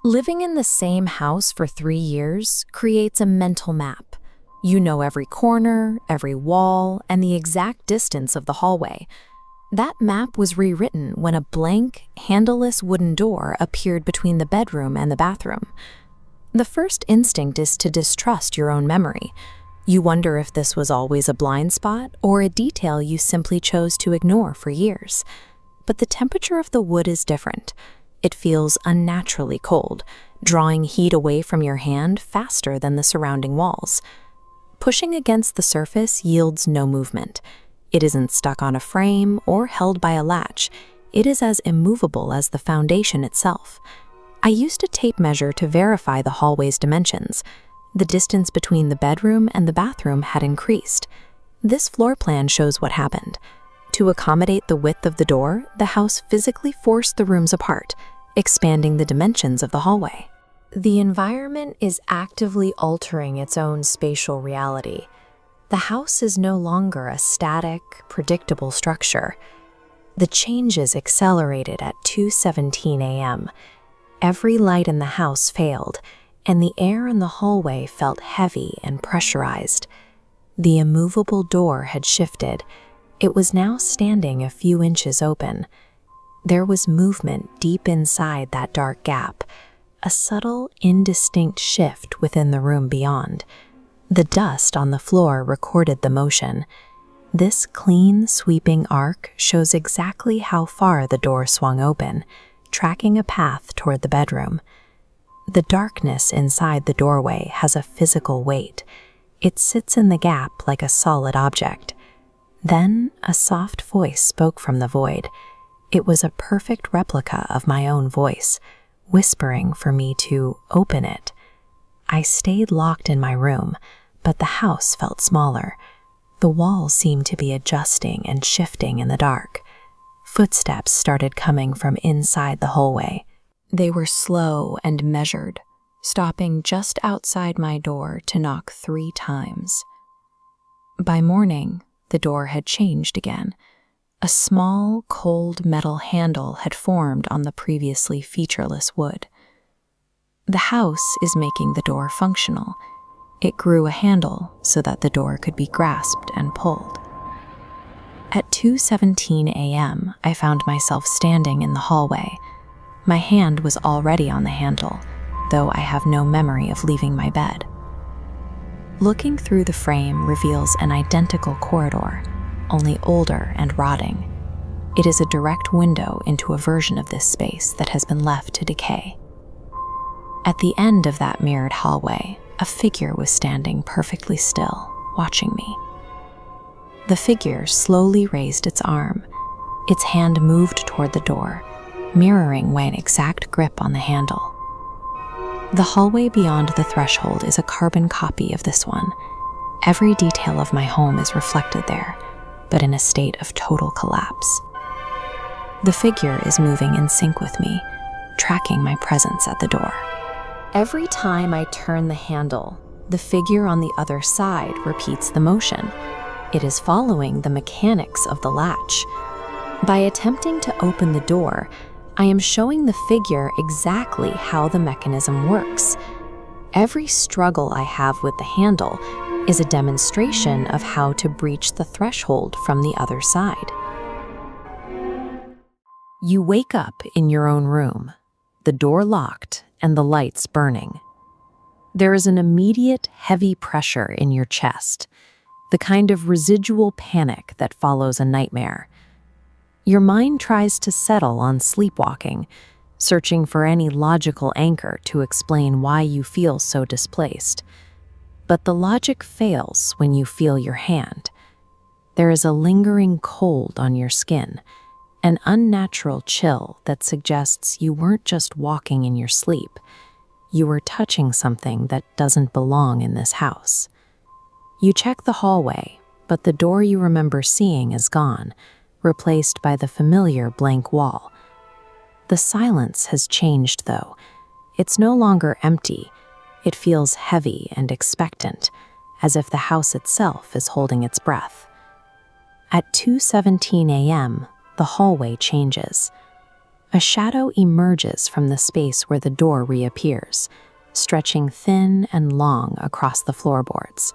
Living in the same house for 3 years creates a mental map. You know every corner, every wall, and the exact distance of the hallway. That map was rewritten when a blank, handleless wooden door appeared between the bedroom and the bathroom. The first instinct is to distrust your own memory. You wonder if this was always a blind spot or a detail you simply chose to ignore for years. But the temperature of the wood is different. It feels unnaturally cold, drawing heat away from your hand faster than the surrounding walls. Pushing against the surface yields no movement. It isn't stuck on a frame or held by a latch. It is as immovable as the foundation itself. I used a tape measure to verify the hallway's dimensions. The distance between the bedroom and the bathroom had increased. This floor plan shows what happened. To accommodate the width of the door, the house physically forced the rooms apart, expanding the dimensions of the hallway. The environment is actively altering its own spatial reality. The house is no longer a static, predictable structure. The changes accelerated at 2:17 a.m. Every light in the house failed, and the air in the hallway felt heavy and pressurized. The immovable door had shifted. It was now standing a few inches open. There was movement deep inside that dark gap, a subtle, indistinct shift within the room beyond. The dust on the floor recorded the motion. This clean, sweeping arc shows exactly how far the door swung open, tracking a path toward the bedroom. The darkness inside the doorway has a physical weight. It sits in the gap like a solid object. Then a soft voice spoke from the void. It was a perfect replica of my own voice, whispering for me to open it. I stayed locked in my room, but the house felt smaller. The walls seemed to be adjusting and shifting in the dark. Footsteps started coming from inside the hallway. They were slow and measured, stopping just outside my door to knock 3 times. By morning, the door had changed again. A small, cold metal handle had formed on the previously featureless wood. The house is making the door functional. It grew a handle so that the door could be grasped and pulled. At 2:17 a.m., I found myself standing in the hallway. My hand was already on the handle, though I have no memory of leaving my bed. Looking through the frame reveals an identical corridor, only older and rotting. It is a direct window into a version of this space that has been left to decay. At the end of that mirrored hallway, a figure was standing perfectly still, watching me. The figure slowly raised its arm. Its hand moved toward the door, mirroring my exact grip on the handle. The hallway beyond the threshold is a carbon copy of this one. Every detail of my home is reflected there, but in a state of total collapse. The figure is moving in sync with me, tracking my presence at the door. Every time I turn the handle, the figure on the other side repeats the motion. It is following the mechanics of the latch. By attempting to open the door, I am showing the figure exactly how the mechanism works. Every struggle I have with the handle is a demonstration of how to breach the threshold from the other side. You wake up in your own room, the door locked and the lights burning. There is an immediate heavy pressure in your chest, the kind of residual panic that follows a nightmare. Your mind tries to settle on sleepwalking, searching for any logical anchor to explain why you feel so displaced. But the logic fails when you feel your hand. There is a lingering cold on your skin, an unnatural chill that suggests you weren't just walking in your sleep. You were touching something that doesn't belong in this house. You check the hallway, but the door you remember seeing is gone, replaced by the familiar blank wall. The silence has changed, though. It's no longer empty. It feels heavy and expectant, as if the house itself is holding its breath. At 2:17 a.m., the hallway changes. A shadow emerges from the space where the door reappears, stretching thin and long across the floorboards.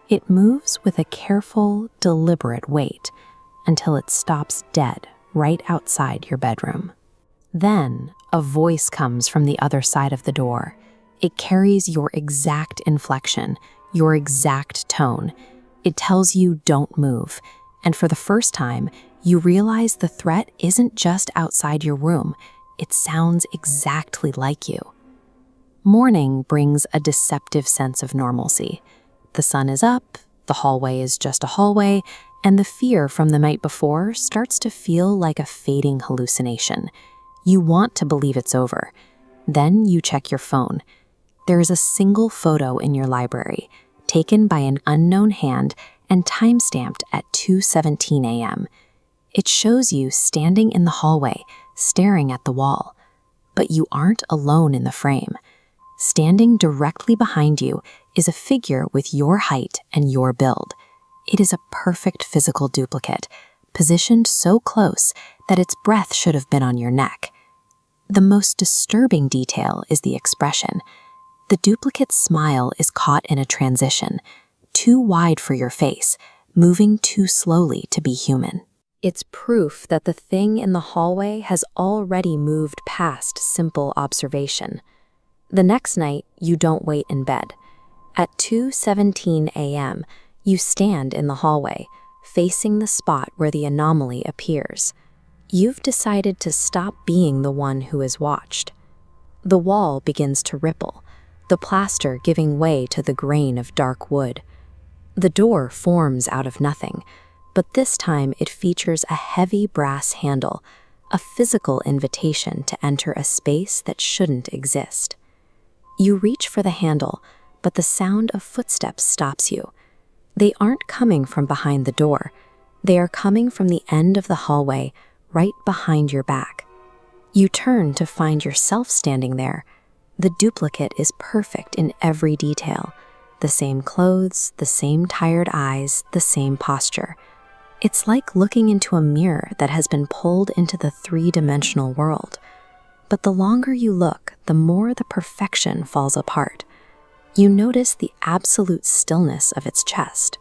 It moves with a careful, deliberate weight until it stops dead right outside your bedroom. Then, a voice comes from the other side of the door. It carries your exact inflection, your exact tone. It tells you don't move, and for the first time, you realize the threat isn't just outside your room. It sounds exactly like you. Morning brings a deceptive sense of normalcy. The sun is up, the hallway is just a hallway, and the fear from the night before starts to feel like a fading hallucination. You want to believe it's over. Then you check your phone. There is a single photo in your library, taken by an unknown hand and time-stamped at 2:17 a.m. It shows you standing in the hallway, staring at the wall. But you aren't alone in the frame. Standing directly behind you is a figure with your height and your build. It is a perfect physical duplicate, positioned so close that its breath should have been on your neck. The most disturbing detail is the expression. The duplicate's smile is caught in a transition, too wide for your face, moving too slowly to be human. It's proof that the thing in the hallway has already moved past simple observation. The next night, you don't wait in bed. At 2:17 a.m., you stand in the hallway, facing the spot where the anomaly appears. You've decided to stop being the one who is watched. The wall begins to ripple, the plaster giving way to the grain of dark wood. The door forms out of nothing, but this time it features a heavy brass handle, a physical invitation to enter a space that shouldn't exist. You reach for the handle, but the sound of footsteps stops you. They aren't coming from behind the door. They are coming from the end of the hallway, right behind your back. You turn to find yourself standing there. The duplicate is perfect in every detail. The same clothes, the same tired eyes, the same posture. It's like looking into a mirror that has been pulled into the three-dimensional world. But the longer you look, the more the perfection falls apart. You notice the absolute stillness of its chest.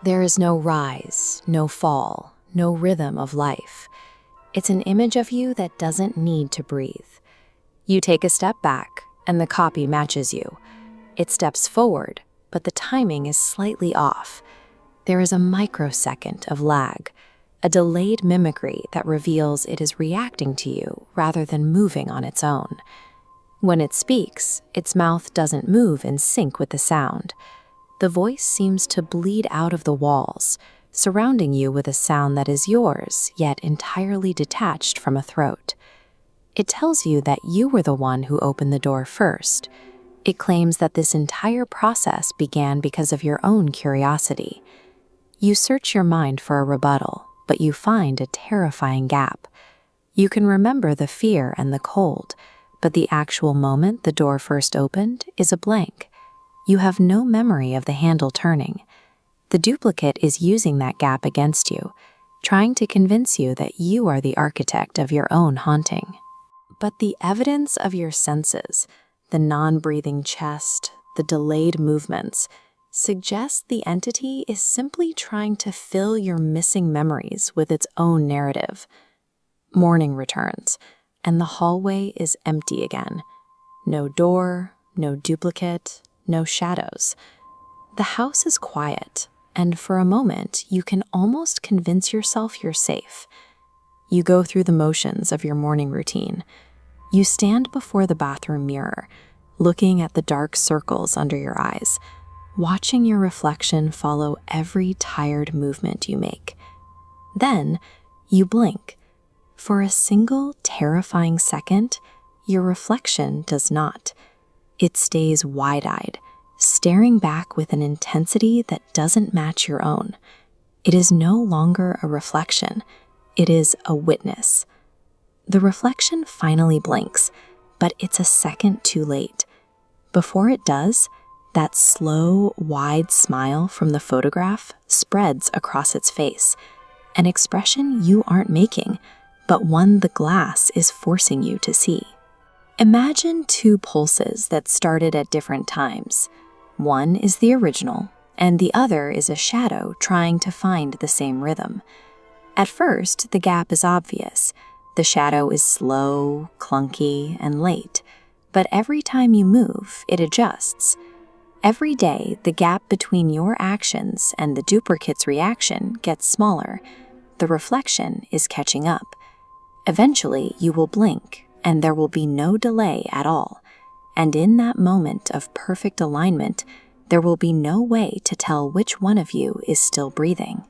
There is no rise, no fall, no rhythm of life. It's an image of you that doesn't need to breathe. You take a step back, and the copy matches you. It steps forward, but the timing is slightly off. There is a microsecond of lag, a delayed mimicry that reveals it is reacting to you rather than moving on its own. When it speaks, its mouth doesn't move in sync with the sound. The voice seems to bleed out of the walls, surrounding you with a sound that is yours, yet entirely detached from a throat. It tells you that you were the one who opened the door first. It claims that this entire process began because of your own curiosity. You search your mind for a rebuttal, but you find a terrifying gap. You can remember the fear and the cold, but the actual moment the door first opened is a blank. You have no memory of the handle turning. The duplicate is using that gap against you, trying to convince you that you are the architect of your own haunting. But the evidence of your senses, the non-breathing chest, the delayed movements, suggests the entity is simply trying to fill your missing memories with its own narrative. Morning returns, and the hallway is empty again. No door, no duplicate, no shadows. The house is quiet, and for a moment, you can almost convince yourself you're safe. You go through the motions of your morning routine. You stand before the bathroom mirror, looking at the dark circles under your eyes, watching your reflection follow every tired movement you make. Then, you blink. For a single terrifying second, your reflection does not. It stays wide-eyed, staring back with an intensity that doesn't match your own. It is no longer a reflection. It is a witness. The reflection finally blinks, but it's a second too late. Before it does, that slow, wide smile from the photograph spreads across its face, an expression you aren't making, but one the glass is forcing you to see. Imagine two pulses that started at different times. One is the original, and the other is a shadow trying to find the same rhythm. At first, the gap is obvious. The shadow is slow, clunky, and late, but every time you move, it adjusts. Every day, the gap between your actions and the duplicate's reaction gets smaller. The reflection is catching up. Eventually, you will blink, and there will be no delay at all. And in that moment of perfect alignment, there will be no way to tell which one of you is still breathing.